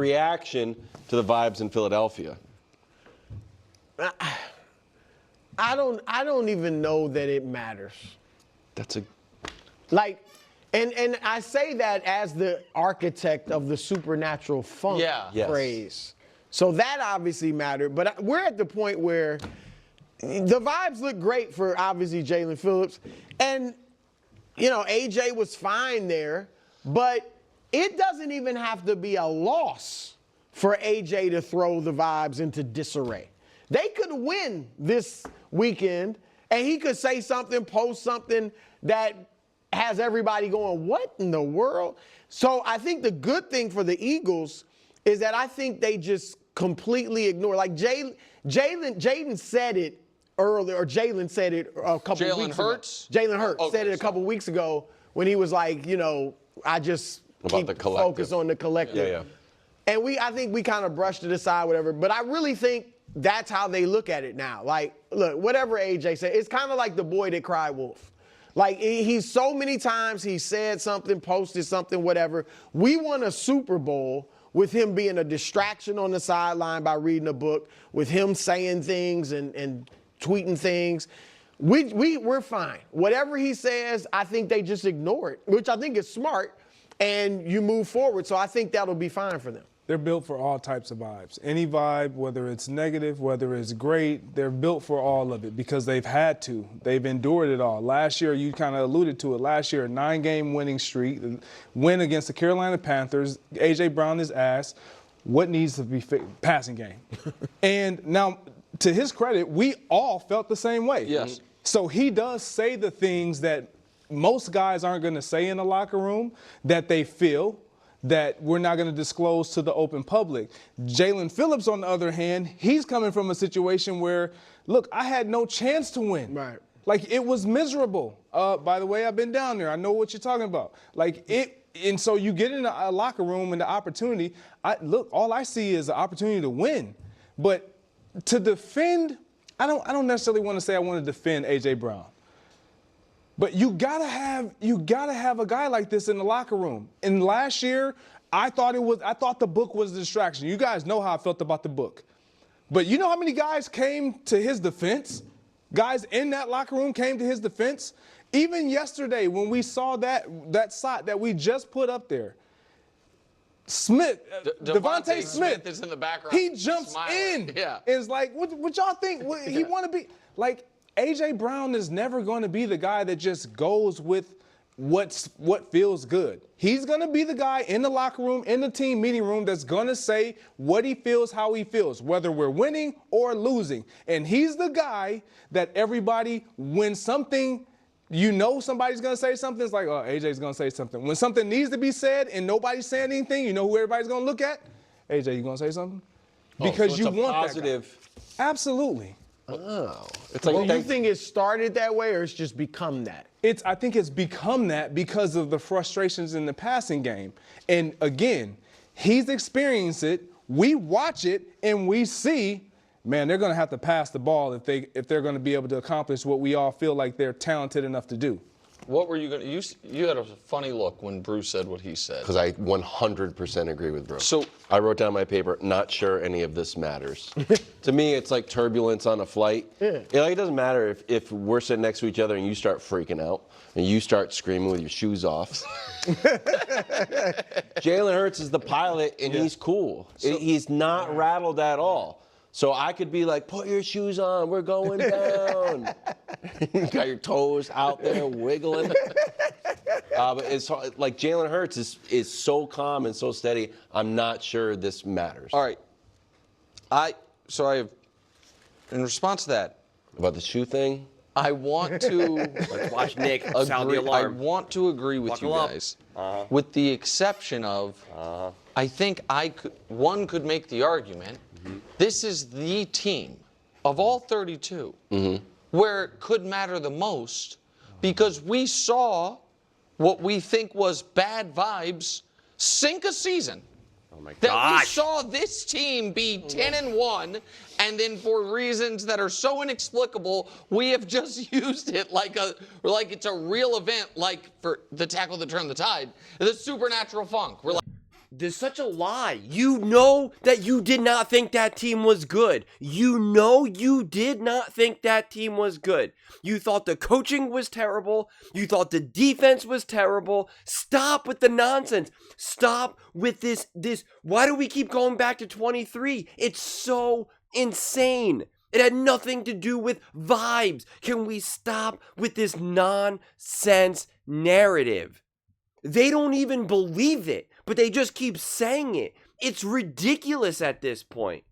reaction to the vibes in Philadelphia? I don't even know that it matters. That's a Like, and I say that as the architect of the supernatural funk phrase. So that obviously mattered. But we're at the point where the vibes look great for obviously Jalen Phillips. And, you know, AJ was fine there. But it doesn't even have to be a loss for AJ to throw the vibes into disarray. They could win this weekend, and he could say something, post something that has everybody going, what in the world? So I think the good thing for the Eagles is that I think they just completely ignore. Like Jaden said it earlier, or Jalen said it a couple weeks ago. Jalen Hurts said it a couple weeks ago when he was like, you know, I just keep focus on the collective. And I think we kind of brushed it aside, whatever. But I really think that's how they look at it now. Like, look, whatever AJ said, it's kind of like the boy that cried wolf. Like, he's so many times he said something, posted something, whatever. We won a Super Bowl with him being a distraction on the sideline by reading a book, with him saying things and tweeting things. We're fine. Whatever he says, I think they just ignore it, which I think is smart, and you move forward. So I think that'll be fine for them. They're built for all types of vibes. Any vibe, whether it's negative, whether it's great, they're built for all of it because they've had to. They've endured it all. Last year, you kind of alluded to it. Last year, a 9-game winning streak, win against the Carolina Panthers. A.J. Brown is asked, what needs to be fixed? Passing game. And now, to his credit, we all felt the same way. Yes. So he does say the things that most guys aren't going to say in the locker room that they feel, that we're not going to disclose to the open public. Jalen Phillips, on the other hand, he's coming from a situation where, look, I had no chance to win. Right. Like, it was miserable. By the way, I've been down there. I know what you're talking about. Like, and so you get in a locker room and the opportunity. Look, all I see is an opportunity to win. But to defend, I don't necessarily want to say I want to defend A.J. Brown. But you gotta have a guy like this in the locker room. And last year, I thought the book was a distraction. You guys know how I felt about the book. But you know how many guys came to his defense? Guys in that locker room came to his defense. Even yesterday, when we saw that shot that we just put up there, Smith, Devontae Smith is in the background. He jumps in. Yeah. And it's like, what y'all think? He want to be like. A.J. Brown is never going to be the guy that just goes with what feels good. He's going to be the guy in the locker room, in the team meeting room that's going to say what he feels, how he feels, whether we're winning or losing. And he's the guy that everybody, when something, you know somebody's going to say something, it's like, oh, A.J.'s going to say something. When something needs to be said and nobody's saying anything, you know who everybody's going to look at? A.J., you going to say something? Because you want positive. That guy. Absolutely. Oh, it's like you think it started that way, or it's just become that? I think it's become that because of the frustrations in the passing game. And again, he's experienced it. We watch it and we see, man, they're going to have to pass the ball if they're going to be able to accomplish what we all feel like they're talented enough to do. What were you going to – you had a funny look when Bruce said what he said. Because I 100% agree with Bruce. So I wrote down my paper, not sure any of this matters. To me, it's like turbulence on a flight. It doesn't matter if we're sitting next to each other and you start freaking out and you start screaming with your shoes off. Jalen Hurts is the pilot, and he's cool. He's not rattled at all. So I could be like, put your shoes on, we're going down. You got your toes out there wiggling. But it's like Jalen Hurts is so calm and so steady, I'm not sure this matters. All right. So I have, in response to that. About the shoe thing? I want to Let's watch Nick sound the alarm. I want to agree with you guys, with the exception of, I think one could make the argument, this is the team of all 32 where it could matter the most because we saw what we think was bad vibes sink a season. Oh my gosh. That we saw this team be 10-1, and then for reasons that are so inexplicable, we have just used it like it's a real event, like for the tackle that turned the tide, the supernatural funk. We're like, There's such a lie. You know that you did not think that team was good. You know you did not think that team was good. You thought the coaching was terrible. You thought the defense was terrible. Stop with the nonsense. Stop with this. Why do we keep going back to 23? It's so insane. It had nothing to do with vibes. Can we stop with this nonsense narrative? They don't even believe it, but they just keep saying it. It's ridiculous at this point.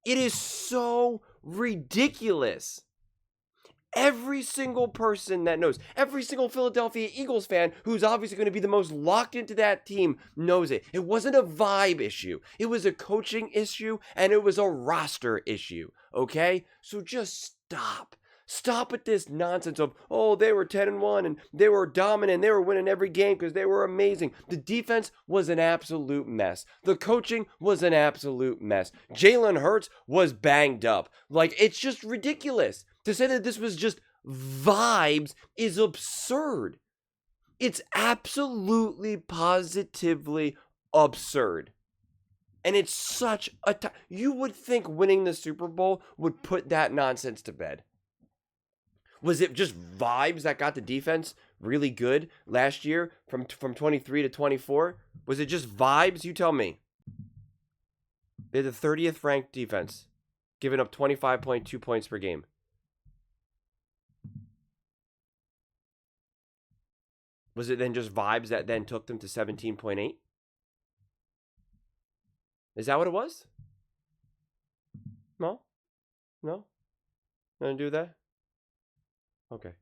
It is so ridiculous. Every single person that knows, every single Philadelphia Eagles fan who's obviously going to be the most locked into that team knows it. It wasn't a vibe issue. It was a coaching issue, and it was a roster issue, okay? So just stop. Stop with this nonsense of, oh, they were 10-1 and they were dominant. They were winning every game because they were amazing. The defense was an absolute mess. The coaching was an absolute mess. Jalen Hurts was banged up. Like, it's just ridiculous. To say that this was just vibes is absurd. It's absolutely, positively absurd. And it's such a you would think winning the Super Bowl would put that nonsense to bed. Was it just vibes that got the defense really good last year from 23 to 24? Was it just vibes? You tell me. They're the 30th ranked defense, giving up 25.2 points per game. Was it then just vibes that then took them to 17.8? Is that what it was? No? No? Nothing to do with that? Okay.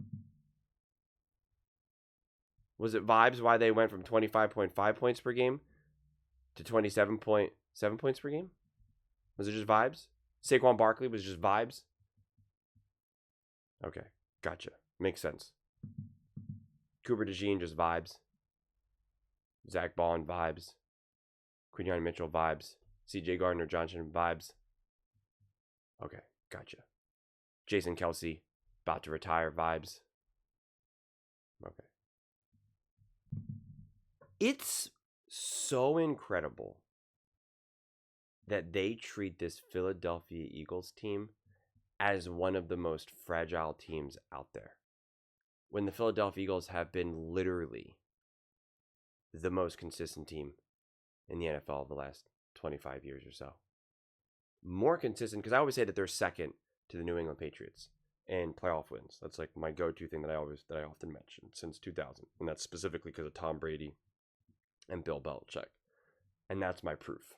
Was it vibes why they went from 25.5 points per game to 27.7 points per game? Was it just vibes? Saquon Barkley was just vibes? Okay, gotcha. Makes sense. Cooper DeJean just vibes. Zach Bond vibes. Quinyon Mitchell vibes. CJ Gardner-Johnson vibes. Okay, gotcha. Jason Kelce about to retire vibes. Okay. It's so incredible that they treat this Philadelphia Eagles team as one of the most fragile teams out there, when the Philadelphia Eagles have been literally the most consistent team in the NFL the last 25 years or so. More consistent, because I always say that they're second to the New England Patriots in playoff wins. That's like my go-to thing that I often mention since 2000, and that's specifically because of Tom Brady and Bill Belichick. And that's my proof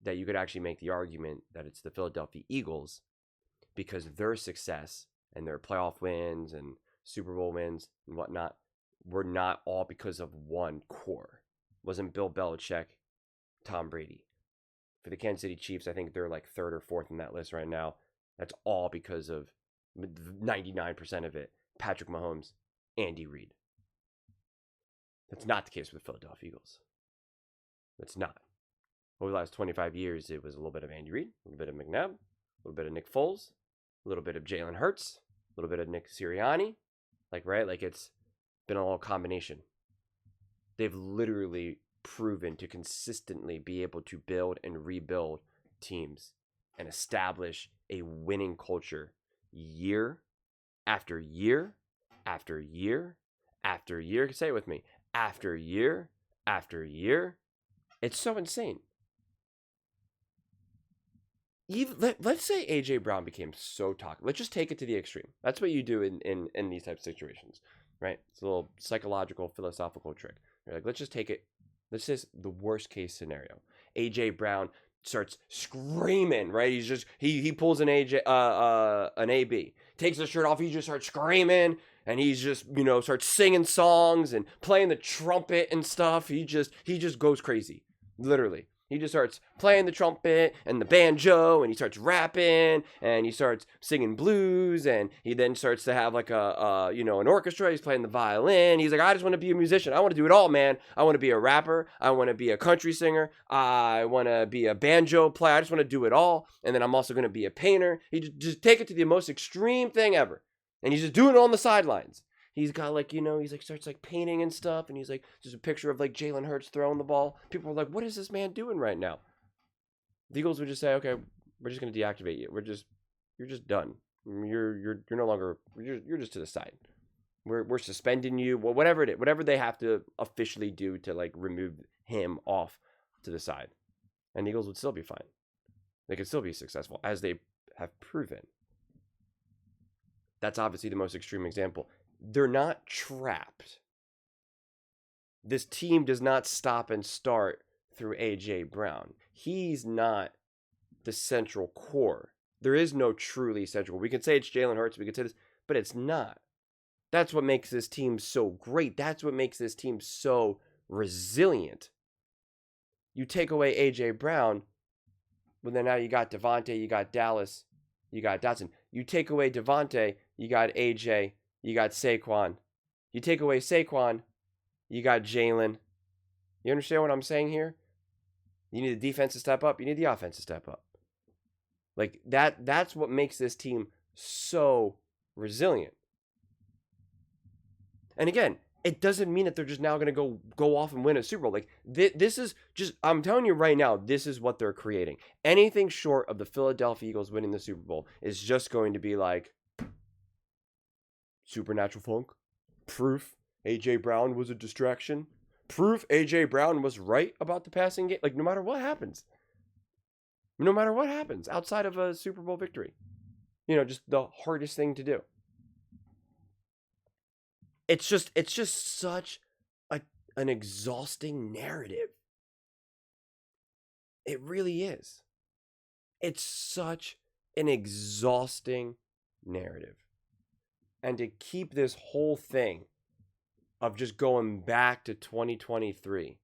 that you could actually make the argument that it's the Philadelphia Eagles, because their success and their playoff wins and Super Bowl wins and whatnot were not all because of one core. It wasn't Bill Belichick, Tom Brady. For the Kansas City Chiefs, I think they're like third or fourth in that list right now. That's all because of 99% of it, Patrick Mahomes, Andy Reid. That's not the case with the Philadelphia Eagles. It's not. Over the last 25 years, it was a little bit of Andy Reid, a little bit of McNabb, a little bit of Nick Foles, a little bit of Jalen Hurts, a little bit of Nick Sirianni. Like it's been a little combination. They've literally proven to consistently be able to build and rebuild teams and establish a winning culture year after year after year after year. Say it with me. After year after year. It's so insane. Let's say A.J. Brown became so toxic. Let's just take it to the extreme. That's what you do in these types of situations, right? It's a little psychological, philosophical trick. You're like, let's just take it. Let's just the worst case scenario. A.J. Brown starts screaming, right? He's just he pulls an AB, takes his shirt off. He just starts screaming, and he's just starts singing songs and playing the trumpet and stuff. He just goes crazy, literally. He just starts playing the trumpet and the banjo, and he starts rapping, and he starts singing blues, and he then starts to have like an orchestra. He's playing the violin. He's like, I just want to be a musician. I want to do it all, man. I want to be a rapper. I want to be a country singer. I want to be a banjo player. I just want to do it all. And then I'm also going to be a painter. He just take it to the most extreme thing ever. And he's just doing it on the sidelines. He's got like, he's like starts like painting and stuff, and he's like just a picture of like Jalen Hurts throwing the ball. People are like, what is this man doing right now? The Eagles would just say, okay, we're just gonna deactivate you. You're just done. You're no longer. You're just to the side. We're suspending you. Well, whatever it is, whatever they have to officially do to like remove him off to the side, and the Eagles would still be fine. They could still be successful, as they have proven. That's obviously the most extreme example. They're not trapped. This team does not stop and start through A.J. Brown. He's not the central core. There is no truly central. We can say it's Jalen Hurts, we can say this, but it's not. That's what makes this team so great. That's what makes this team so resilient. You take away A.J. Brown, well, then now you got Devontae, you got Dallas, you got Dotson. You take away Devontae, you got A.J., you got Saquon. You take away Saquon, you got Jalen. You understand what I'm saying here? You need the defense to step up. You need the offense to step up. Like that's what makes this team so resilient. And again, it doesn't mean that they're just now going to go off and win a Super Bowl. Like this is just, I'm telling you right now, this is what they're creating. Anything short of the Philadelphia Eagles winning the Super Bowl is just going to be like supernatural funk, proof A.J. Brown was a distraction, proof A.J. Brown was right about the passing game. Like no matter what happens outside of a Super Bowl victory, just the hardest thing to do. It's just such an exhausting narrative. It really is. It's such an exhausting narrative. And to keep this whole thing of just going back to 2023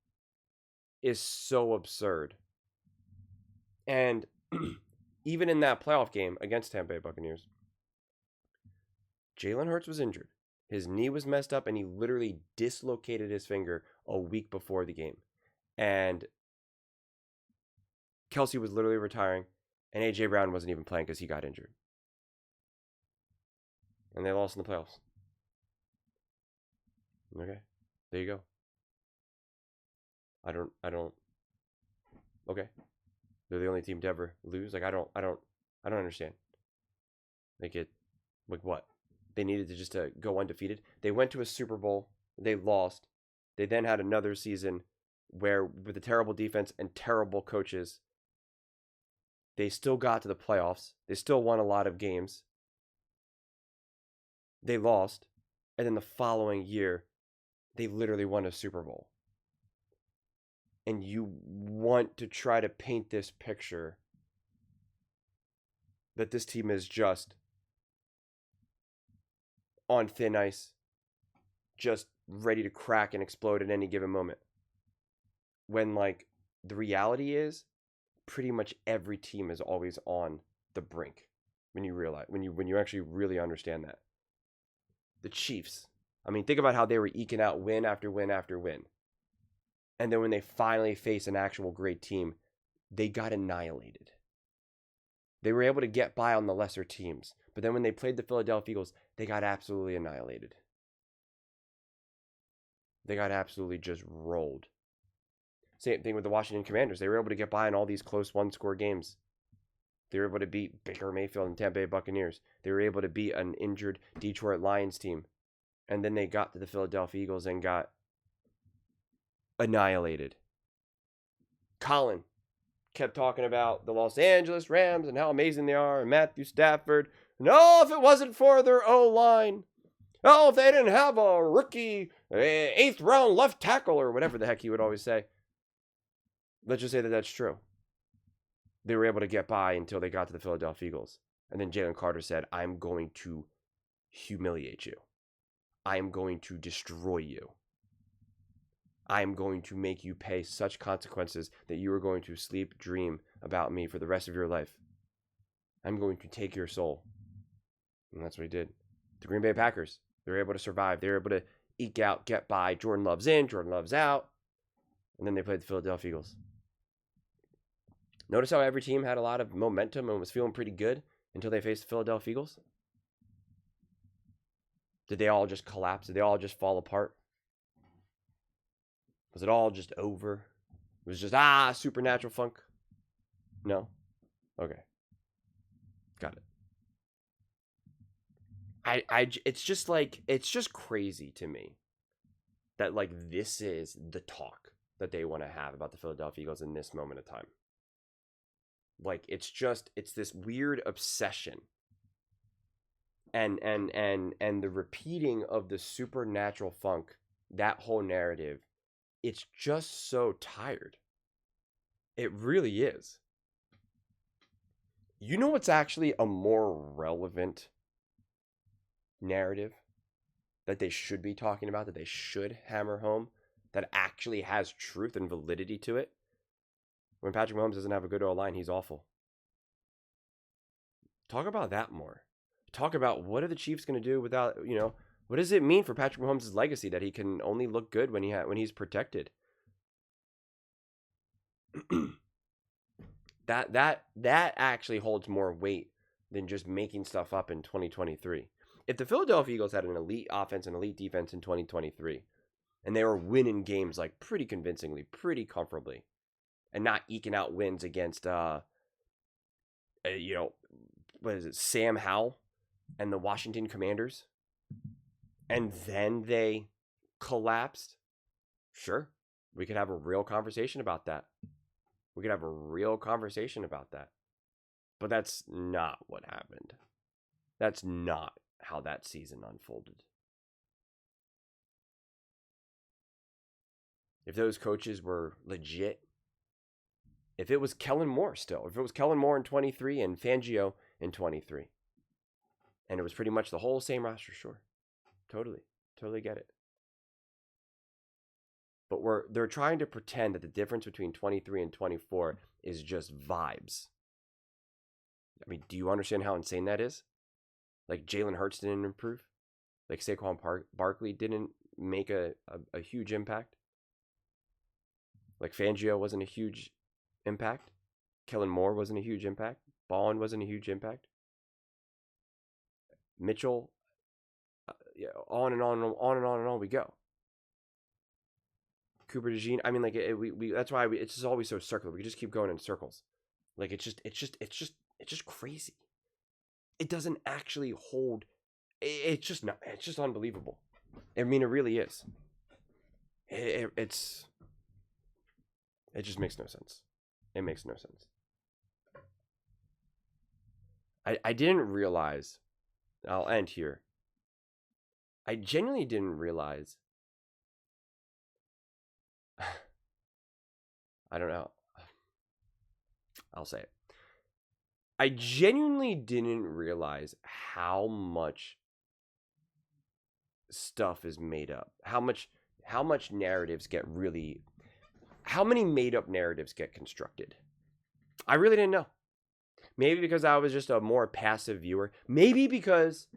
is so absurd. And even in that playoff game against Tampa Bay Buccaneers, Jalen Hurts was injured. His knee was messed up, and he literally dislocated his finger a week before the game. And Kelsey was literally retiring, and A.J. Brown wasn't even playing because he got injured. And they lost in the playoffs. Okay, there you go. I don't. Okay, they're the only team to ever lose. Like I don't understand. Like what? They needed to just go undefeated. They went to a Super Bowl. They lost. They then had another season where, with a terrible defense and terrible coaches, they still got to the playoffs. They still won a lot of games. They lost. And then the following year, they literally won a Super Bowl. And you want to try to paint this picture that this team is just on thin ice, just ready to crack and explode at any given moment. When, like, the reality is, pretty much every team is always on the brink. When you actually really understand that. The Chiefs. I mean, think about how they were eking out win after win after win. And then when they finally face an actual great team, they got annihilated. They were able to get by on the lesser teams. But then when they played the Philadelphia Eagles, they got absolutely annihilated. They got absolutely just rolled. Same thing with the Washington Commanders. They were able to get by in all these close one-score games. They were able to beat Baker Mayfield and Tampa Bay Buccaneers. They were able to beat an injured Detroit Lions team. And then they got to the Philadelphia Eagles and got annihilated. Colin kept talking about the Los Angeles Rams and how amazing they are, and Matthew Stafford. No, if it wasn't for their O-line. Oh, if they didn't have a rookie 8th round left tackle, or whatever the heck he would always say. Let's just say that that's true. They were able to get by until they got to the Philadelphia Eagles. And then Jalen Carter said, I'm going to humiliate you. I am going to destroy you. I am going to make you pay such consequences that you are going to sleep, dream about me for the rest of your life. I'm going to take your soul. And that's what he did. The Green Bay Packers, they were able to survive. They were able to eke out, get by. Jordan Love's in, Jordan Love's out. And then they played the Philadelphia Eagles. Notice how every team had a lot of momentum and was feeling pretty good until they faced the Philadelphia Eagles? Did they all just collapse? Did they all just fall apart? Was it all just over? It was just, supernatural funk? No? Okay. Got it. It's just crazy to me that, like, this is the talk that they want to have about the Philadelphia Eagles in this moment of time. Like, it's this weird obsession. And the repeating of the supernatural funk, that whole narrative, it's just so tired. It really is. You know what's actually a more relevant narrative that they should be talking about, that they should hammer home, that actually has truth and validity to it? When Patrick Mahomes doesn't have a good O-line, he's awful. Talk about that more. Talk about what are the Chiefs going to do without, what does it mean for Patrick Mahomes' legacy that he can only look good when he's protected? That actually holds more weight than just making stuff up in 2023. If the Philadelphia Eagles had an elite offense and elite defense in 2023, and they were winning games like pretty convincingly, pretty comfortably, and not eking out wins against Sam Howell and the Washington Commanders, and then they collapsed, sure, we could have a real conversation about that. But that's not what happened. That's not how that season unfolded. If those coaches were legit, if it was Kellen Moore in 23 and Fangio in 23, and it was pretty much the whole same roster, sure. Totally get it. But they're trying to pretend that the difference between 23 and 24 is just vibes. I mean, do you understand how insane that is? Like, Jalen Hurts didn't improve. Like, Saquon Barkley didn't make a huge impact. Like, Fangio wasn't a huge impact. Kellen Moore wasn't a huge impact. Ballin wasn't a huge impact. Mitchell, on and on we go. Cooper DeJean, I mean, like, that's why it's just always so circular. We just keep going in circles. Like, it's just crazy. It doesn't actually hold. It's just unbelievable. I mean, it really is. It just makes no sense. It makes no sense. I didn't realize, I'll end here. I genuinely didn't realize, I don't know. I'll say it. I genuinely didn't realize how much stuff is made up. How much narratives get really, how many made up narratives get constructed. I really didn't know. Maybe because I was just a more passive viewer. Maybe because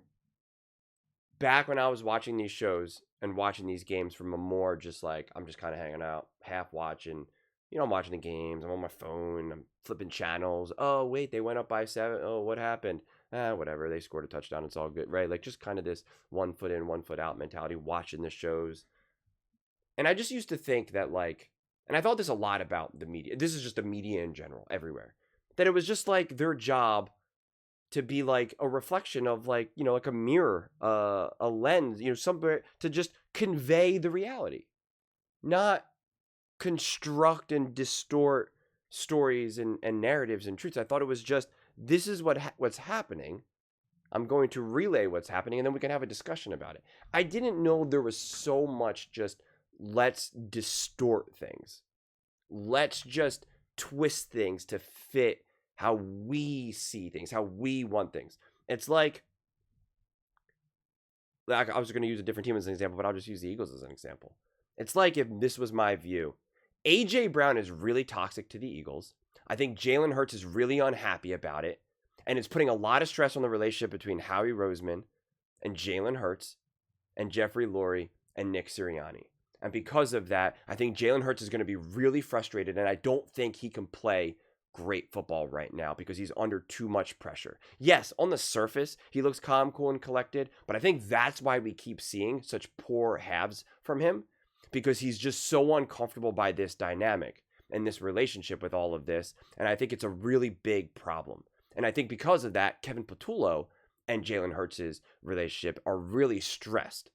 back when I was watching these shows and watching these games from a more just like, I'm just kind of hanging out, half watching. I'm watching the games. I'm on my phone. I'm flipping channels. Oh, wait, they went up by 7. Oh, what happened? Whatever. They scored a touchdown. It's all good, right? Like, just kind of this 1 foot in, 1 foot out mentality, watching the shows. And I just used to think that, like, and I thought this a lot about the media. This is just the media in general, everywhere. That it was just, like, their job to be, like, a reflection of, like, like a mirror, a lens, somewhere to just convey the reality. Not construct and distort stories and narratives and truths. I thought it was just, this is what's happening. I'm going to relay what's happening, and then we can have a discussion about it. I didn't know there was so much just, let's distort things. Let's just twist things to fit how we see things, how we want things. It's like I was going to use a different team as an example, but I'll just use the Eagles as an example. It's like if this was my view. A.J. Brown is really toxic to the Eagles. I think Jalen Hurts is really unhappy about it. And it's putting a lot of stress on the relationship between Howie Roseman and Jalen Hurts and Jeffrey Lurie and Nick Sirianni. And because of that, I think Jalen Hurts is going to be really frustrated. And I don't think he can play great football right now because he's under too much pressure. Yes, on the surface, he looks calm, cool, and collected, but I think that's why we keep seeing such poor halves from him, because he's just so uncomfortable by this dynamic and this relationship with all of this, and I think it's a really big problem. And I think because of that, Kevin Patullo and Jalen Hurts' relationship are really stressed.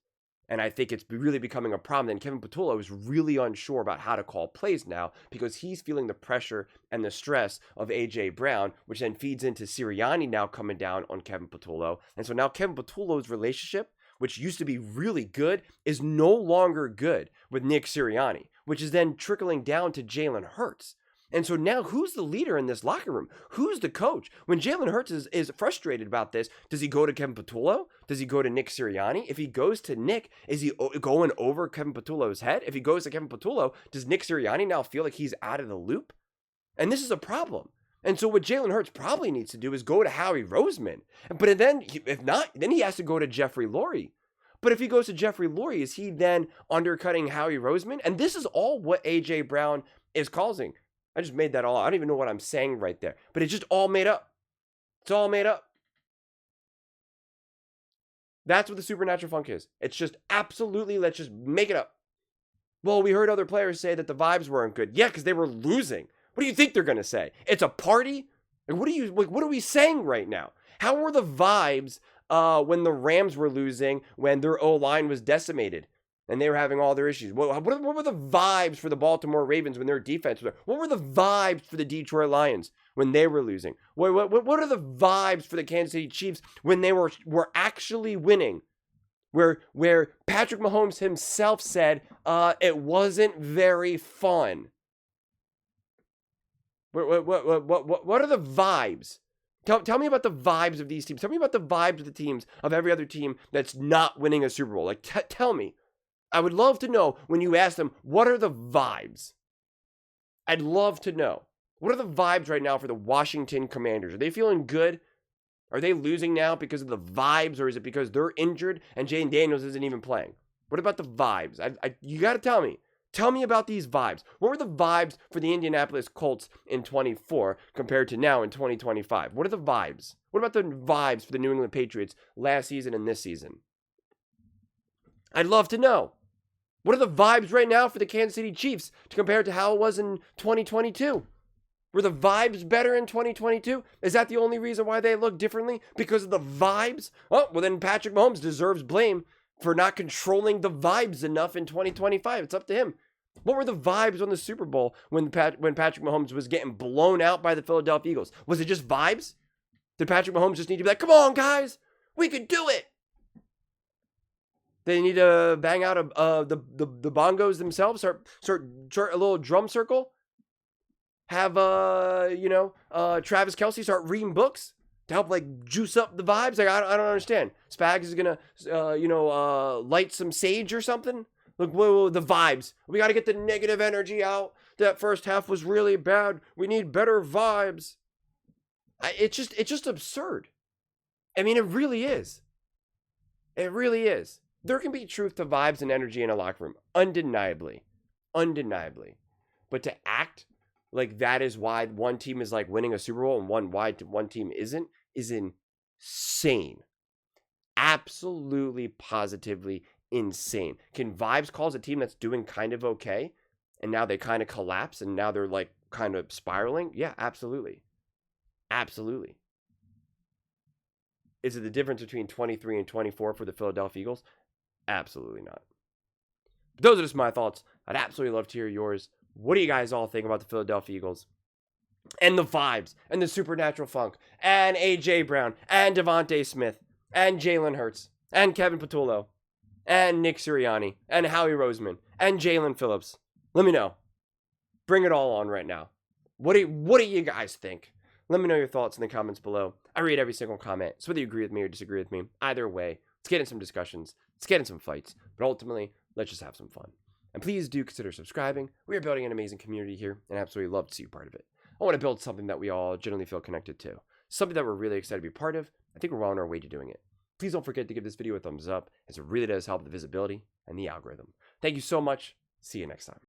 And I think it's really becoming a problem. And Kevin Patullo is really unsure about how to call plays now because he's feeling the pressure and the stress of A.J. Brown, which then feeds into Sirianni now coming down on Kevin Patullo. And so now Kevin Patullo's relationship, which used to be really good, is no longer good with Nick Sirianni, which is then trickling down to Jalen Hurts. And so now who's the leader in this locker room? Who's the coach? When Jalen Hurts is frustrated about this, does he go to Kevin Patullo? Does he go to Nick Sirianni? If he goes to Nick, is he going over Kevin Patullo's head? If he goes to Kevin Patullo, does Nick Sirianni now feel like he's out of the loop? And this is a problem. And so what Jalen Hurts probably needs to do is go to Howie Roseman. But then, if not, then he has to go to Jeffrey Lurie. But if he goes to Jeffrey Lurie, is he then undercutting Howie Roseman? And this is all what A.J. Brown is causing. I just made that all. I don't even know what I'm saying right there. But it's just all made up. It's all made up. That's what the supernatural funk is. It's just absolutely, let's just make it up. Well, we heard other players say that the vibes weren't good. Yeah, because they were losing. What do you think they're going to say? It's a party? Like, what are we saying right now? How were the vibes when the Rams were losing, when their O-line was decimated? And they were having all their issues. What were the vibes for the Baltimore Ravens when their defense was there? What were the vibes for the Detroit Lions when they were losing? What are the vibes for the Kansas City Chiefs when they were actually winning? Where Patrick Mahomes himself said it wasn't very fun. What are the vibes? Tell me about the vibes of these teams. Tell me about the vibes of the teams of every other team that's not winning a Super Bowl. Like, tell me. I would love to know when you ask them, what are the vibes? I'd love to know. What are the vibes right now for the Washington Commanders? Are they feeling good? Are they losing now because of the vibes, or is it because they're injured and Jane Daniels isn't even playing? What about the vibes? You got to tell me. Tell me about these vibes. What were the vibes for the Indianapolis Colts in 24 compared to now in 2025? What are the vibes? What about the vibes for the New England Patriots last season and this season? I'd love to know. What are the vibes right now for the Kansas City Chiefs to compare to how it was in 2022? Were the vibes better in 2022? Is that the only reason why they look differently? Because of the vibes? Oh, well then Patrick Mahomes deserves blame for not controlling the vibes enough in 2025. It's up to him. What were the vibes on the Super Bowl when Patrick Mahomes was getting blown out by the Philadelphia Eagles? Was it just vibes? Did Patrick Mahomes just need to be like, come on, guys, we could do it? They need to bang out the bongos themselves, start a little drum circle. Have Travis Kelce start reading books to help like juice up the vibes. Like I don't understand. Spags is gonna light some sage or something. Look, whoa, the vibes. We got to get the negative energy out. That first half was really bad. We need better vibes. It's just absurd. I mean, it really is. It really is. There can be truth to vibes and energy in a locker room, undeniably. But to act like that is why one team is like winning a Super Bowl and one team isn't, is insane. Absolutely, positively insane. Can vibes cause a team that's doing kind of okay and now they kind of collapse and now they're like kind of spiraling? Yeah, absolutely. Absolutely. Is it the difference between 23 and 24 for the Philadelphia Eagles? Absolutely not. But those are just my thoughts. I'd absolutely love to hear yours. What do you guys all think about the Philadelphia Eagles? And the vibes, and the supernatural funk, and A.J. Brown, and Devontae Smith, and Jalen Hurts, and Kevin Patullo, and Nick Sirianni, and Howie Roseman, and Jalen Phillips. Let me know. Bring it all on right now. What do you guys think? Let me know your thoughts in the comments below. I read every single comment, so whether you agree with me or disagree with me, either way, let's get in some discussions, let's get in some fights, but ultimately, let's just have some fun. And please do consider subscribing. We are building an amazing community here, and I absolutely love to see you part of it. I want to build something that we all generally feel connected to, something that we're really excited to be part of. I think we're well on our way to doing it. Please don't forget to give this video a thumbs up, as it really does help the visibility and the algorithm. Thank you so much. See you next time.